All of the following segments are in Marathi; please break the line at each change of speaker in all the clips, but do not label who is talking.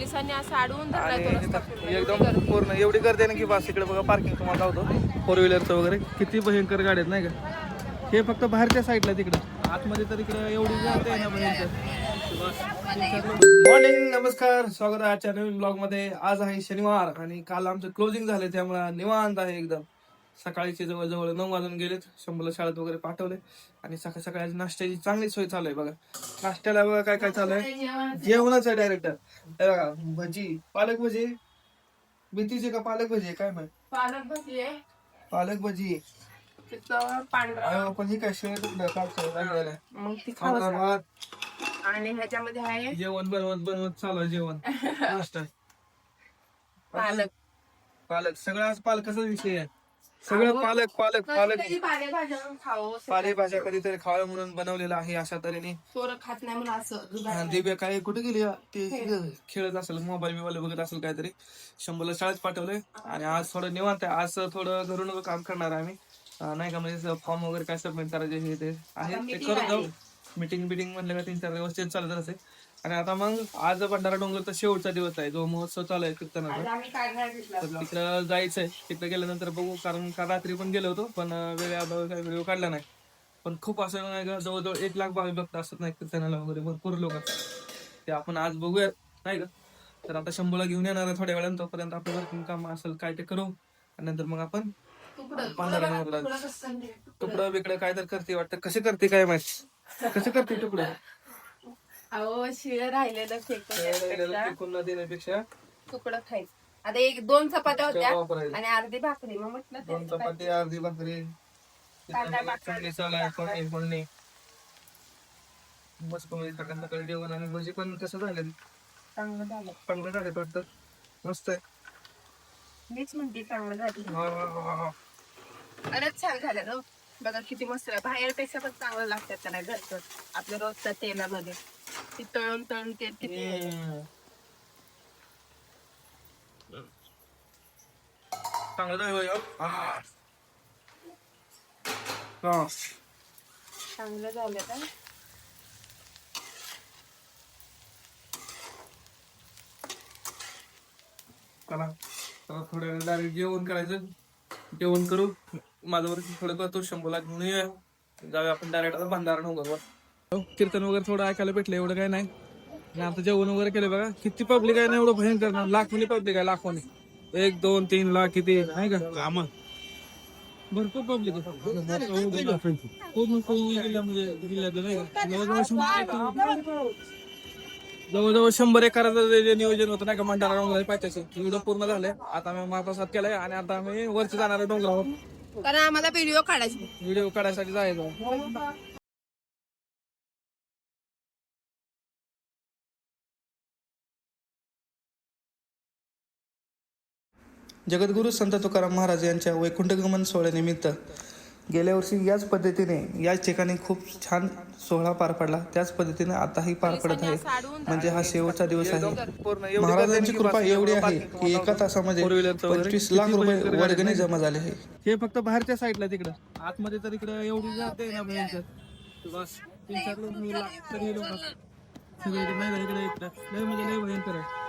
पोलिसांनी असं अडवून धरलाय तो
आणि
रस्ता पूर्ण.
एकदम पूर्ण एवढी गर्दी आहे ना की बस इकडे बघा पार्किंग तुम्हाला लावतो फोर व्हीलरचं वगैरे किती भयंकर गाड्या आहेत नाही का. हे फक्त बाहेरच्या साईडला तिकडं आतमध्ये तर इकडे एवढी गर्दी आहे ना भयंकर. मॉर्निंग नमस्कार, स्वागत आहे आजच्या नवीन ब्लॉग मध्ये. आज आहे शनिवार आणि काल आमचं क्लोजिंग झालं त्यामुळे निवांत आहे एकदम. सकाळीचे जवळजवळ 9 वाजून गेलेत. शंभूला शाळेत वगैरे पाठवले आणि सकाळ सकाळी नाश्त्याची चांगली सोय चालू आहे बघा. नाश्त्याला बघा काय काय चालू आहे. जेवणाचं आहे डायरेक्टर. बघा भजी, पालक भजी, मेथीचे का पालक भजी काय माहिती.
पालक भजी आहे,
पालक भजी
तिथं पांढरा,
पण ही काय शेळ
मग ती खावं. आणि ह्याच्यामध्ये आहे
जेवण बनवत चालू आहे जेवण. नाश्ता
पालक.
पालक सगळं आज पालकाचा विषय आहे. सगळं पालक पालक पालक
पालेभाज्या खावं.
पालेभाज्या कधीतरी खावं म्हणून बनवलेलं आहे अशा तऱ्हेने.
पोरं खात नाही म्हणून असं.
दिव्या काय कुठे गेली ते खेळत असेल, मोबाईल बिबाईल बघत असेल काहीतरी. शंभूला शाळेत पाठवलंय आणि आज थोडं निवांत आहे. आज थोडं घरून काम करणार आहे आम्ही नाही का. म्हणजे फॉर्म वगैरे काय सबमिट करायचे हे ते आहे ते करत जाऊ. मीटिंग म्हणलं का 3-4 दिवस तेच चालत असेल. आणि आता मग आज भंडारा डोंगरचा शेवटचा दिवस आहे, जो महोत्सव चालू आहे कीर्तनाचा. तर तिकडं जायचंय. तिकडे गेल्यानंतर बघू, कारण काल रात्री पण गेलो होतो पण वेगळ्या काही व्हिडिओ काढला नाही. पण खूप असं नाही का, जवळजवळ 1 लाख भाविक भक्त असतात नाही कीर्तनाला वगैरे, भरपूर लोक ते आपण आज बघूयात नाही का. तर आता शंभूला घेऊन येणार आहे थोड्या वेळानं. तोपर्यंत आपलं वर्किंग काम असेल काय ते करू आणि नंतर मग आपण तुकडं बिकडं काय तर करते वाटतं. कसे करते काय माहिती, कसं करते तुकडं.
अहो शिळ राहिलेलं
फेकून न देण्यापेक्षा
तुकडं खायचं. आता 1-2 चपात्या होत्या
वापरायचं.
आणि अर्धी भाकरी. मग म्हटलं
2 चपाती, अर्धी भाकरी, चांगली चालाय फोडणी मस्त. सकाळ सकाळी जेवण आणि भजी पण कसं झालं,
चांगलं झालं.
चांगलं झालं वाटतं. मस्त आहे.
मीच म्हणते चांगलं झालं.
हा.
खरंच छान झालं ना. बघा किती मस्त आहे. बाहेरपेक्षा पण चांगलं लागतात त्याला घरचं आपल्या रोजच्या तेलामध्ये. ती तळून तेल किती
चांगलं झालं.
चांगलं झालं का.
चला थोड्या वेळ डायरेक्ट जेवण करायचं. जेवण करू, माझ्यावर थोडं करतो. शंभूला घेऊन येऊया, जाऊया आपण डायरेक्ट आता भंडारा डोंगरवर. कीर्तन वगैरे थोडं ऐकायला भेटलं, एवढं काय नाही. आणि आता जेवण वगैरे केलं बघा. किती पब्लिक आहे ना, एवढं भयंकर ना. लाखोनी पब्लिक आहे, लाखोनी. 1, 2, 3 लाख किती नाही का. भरपूर पब्लिक जवळजवळ 100 एकराचं जे नियोजन होतं नाही का भंडारा डोंगराला पाहिजे, एवढं पूर्ण झालंय. आता आम्ही महाप्रसाद केलाय आणि आता आम्ही वरती जाणार आहे डोंगरावर.
कारण आम्हाला व्हिडिओ काढायचे.
व्हिडिओ काढायसाठी जायचं. जगद्गुरू संत तुकाराम महाराज यांच्या वैकुंठगमन सोहळ्यानिमित्त गेल्या वर्षी याच पद्धतीने याच ठिकाणी खूप छान सोहळा पार पडला. त्याच पद्धतीने आताही पार पडत आहे. म्हणजे हा शेवटचा दिवस आहे. महाराजांची कृपा एवढी आहे की एका तासामध्ये 25 लाख रुपये वर्गणी जमा झाले आहे. हे फक्त बाहेरच्या साईडला, तिकडं आतमध्ये तर इकडं एवढी जाते ना भयंकर. बस 3-4 लय भयंकर आहे.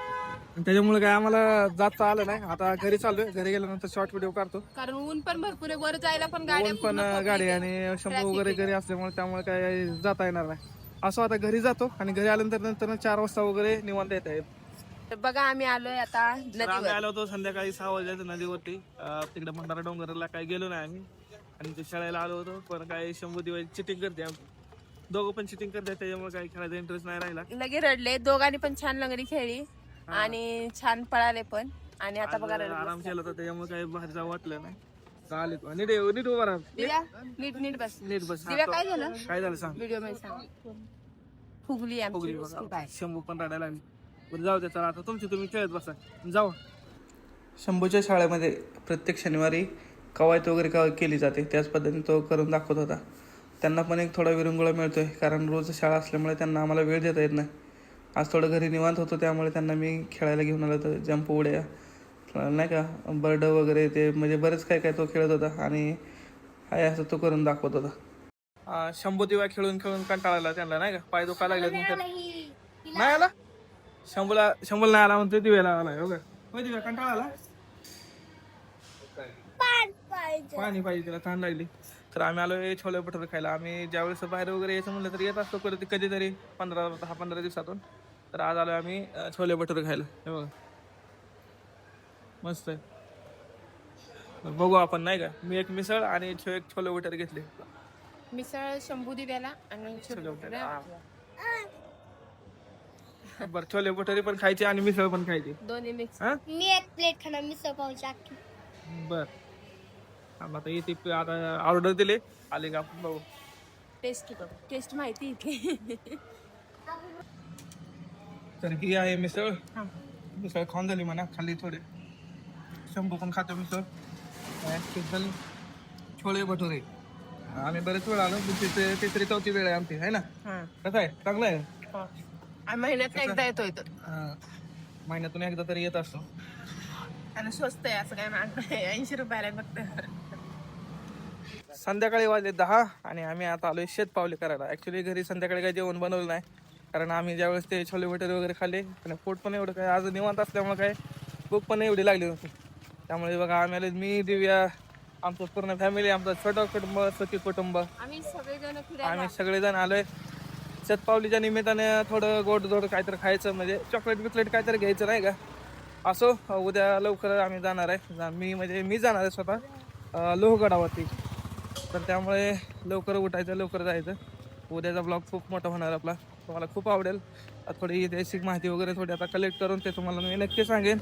त्याच्यामुळे काय आम्हाला जाता आलं नाही. आता घरी चाललोय. घरी गेल्यानंतर शॉर्ट व्हिडिओ काढतो,
कारण ऊन पण भरपूर आहे. वर जायला पण गाडी
आणि शंभू वगैरे घरी असल्यामुळे त्यामुळे काय जाता येणार नाही. असं आता घरी जातो आणि घरी आल्यानंतर 4 वाजता वगैरे निवांत येत आहे.
तर बघा आम्ही आलोय आता
आम्ही आलो होतो संध्याकाळी 6 वाजता नदीवरती. तिकडे भंडारा डोंगरला काही गेलो नाही आम्ही आणि ते शाळेला आलो होतो. पण काय शंभू दिवाळी चिटिंग करते, दोघं पण चिटिंग करते. त्याच्यामुळे काही खेळायचा इंटरेस्ट नाही राहिला.
लगे रडले. दोघांनी पण छान लंगडी खेळली आणि छान पळाले पण. आणि आता बघा
आराम केला होता, त्याच्यामुळे काही बाहेर जावं वाटलं नाही. चालेल, नीट उभा राहा.
नीट बस.
दिव्या
काय झालं
सांग.
व्हिडिओ मध्ये सांग. फुगली
बघा. शंभू पण रडायला लागली. जाऊ दे, चला आता तुम्ही खेळत बसा. जाऊ. शंभूच्या शाळेमध्ये प्रत्येक शनिवारी कवायत वगैरे केली जाते. त्याच पद्धतीने तो करून दाखवत होता. त्यांना पण एक थोडा विरंगुळा मिळतोय, कारण रोज शाळा असल्यामुळे त्यांना आम्हाला वेळ देता येत नाही. आज थोडं घरी निवांत होतो, त्यामुळे त्यांना मी खेळायला घेऊन आलो होतो. जंप उड्या नाही का, बर्ड वगैरे, ते म्हणजे बरेच काय काय तो खेळत होता आणि आहे असं तो करून दाखवत होता. शंभू दिवा खेळून कंटाळाला त्यांना नाही का, पाय दुखायला लागले. नाही आला शंभूला नाही आला म्हणतो दिव्याला आलाय हो का होय दिव्या कंटाळा आला पाणी पाहिजे तिला तहान लागली तर आम्ही आलोय छोले भटुरे खायला आम्ही ज्यावेळेस बाहेर वगैरे यायचं म्हणलं तर येत असतो कधीतरी 10-15 दिवसातून तर आज आलोय आम्ही छोले भटुरे खायला हे बघा मस्त आहे तर बघू आपण नाही का मी एक मिसळ आणि एक छोले भटुरे घेतले
मिसळ शंभू दिव्याला आणि
छोले भटुरे बरं छोले भटुरे पण खायचे आणि मिसळ पण खायची
दोन्ही मिक्स.
हा
मी एक प्लेट खाणार मिसळ पावची अख्खी.
बर आता इथे आता ऑर्डर दिले आले का आपण बघू
टेस्ट माहिती इथे.
तर ही आहे मिसळ मिसळ खाऊन झाली म्हणा खाली थोडे शंभू पण खातो मिसळ स्पेशल छोले भटुरे आम्ही बरेच वेळ आलो तिसरी चौथी वेळ आहे आमची आहे ना कसं आहे चांगलं आहे
महिन्यात एकदा येतोय तर
महिन्यातून एकदा तरी येत असतो
आणि स्वस्त आहे असं काय महाग नाही 80 रुपयाला फक्त.
संध्याकाळी वाजले 10 आणि आम्ही आता आलोय शेतपावली करायला ऍक्च्युली घरी संध्याकाळी काही जेवण बनवलं नाही कारण आम्ही ज्यावेळेस ते छोले भटुरे वगैरे खाल्ले आणि पोट पण एवढं काय आज निवांत असल्यामुळे काय भूक पण एवढी लागली नव्हती त्यामुळे बघा आम्ही आले मी दिव्या आमचं पूर्ण फॅमिली आमचं छोटं कुटुंब सखी कुटुंब
आम्ही सगळेजण फिरायला
आम्ही सगळेजण आलोय शेतपावलीच्या निमित्ताने थोडं गोड काहीतरी खायचं म्हणजे चॉकलेट बिकलेट काहीतरी घ्यायचं नाही का असो उद्या लवकर आम्ही जाणार आहे मी जाणार आहे स्वतः लोहगडावरती तर त्यामुळे लवकर उठायचं लवकर जायचं उद्याचा ब्लॉग खूप मोठा होणार आपला तुम्हाला खूप आवडेल थोडी ऐतिहासिक माहिती वगैरे थोडी आता कलेक्ट करून ते तुम्हाला मी नक्की सांगेन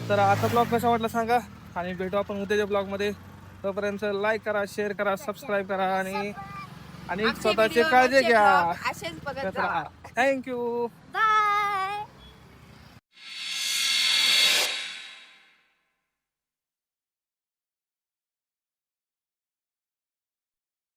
तर आता ब्लॉग कसा वाटला सांगा आणि भेटू आपण उद्याच्या ब्लॉगमध्ये तोपर्यंत लाईक करा शेअर करा सबस्क्राईब करा आणि स्वतःची काळजी घ्या
असेच बघत जा.
थँक्यू